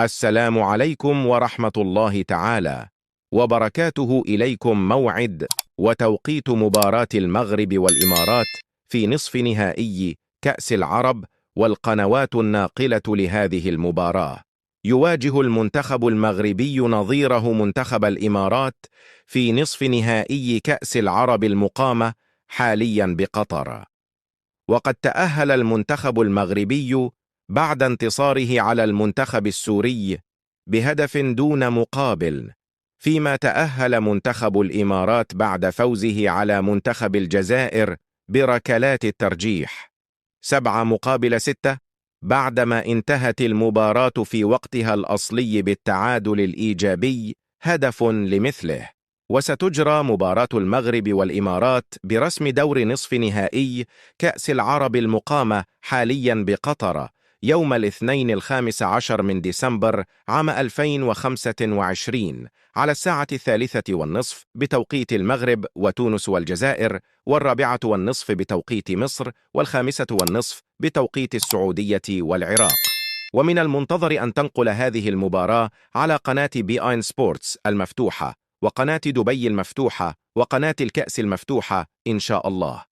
السلام عليكم ورحمة الله تعالى وبركاته. إليكم موعد وتوقيت مباراة المغرب والإمارات في نصف نهائي كأس العرب، والقنوات الناقلة لهذه المباراة. يواجه المنتخب المغربي نظيره منتخب الإمارات في نصف نهائي كأس العرب المقامة حاليا بقطر. وقد تأهل المنتخب المغربي بعد انتصاره على المنتخب السوري بهدف دون مقابل، فيما تأهل منتخب الإمارات بعد فوزه على منتخب الجزائر بركلات الترجيح 7-6، بعدما انتهت المباراة في وقتها الأصلي بالتعادل الإيجابي هدف لمثله. وستجرى مباراة المغرب والإمارات برسم دور نصف نهائي كأس العرب المقامة حاليا بقطر يوم الاثنين 15 من ديسمبر عام 2025 على الساعة 3:30 بتوقيت المغرب وتونس والجزائر، 4:30 بتوقيت مصر، 5:30 بتوقيت السعودية والعراق. ومن المنتظر أن تنقل هذه المباراة على قناة بي سبورتس المفتوحة، وقناة دبي المفتوحة، وقناة الكأس المفتوحة إن شاء الله.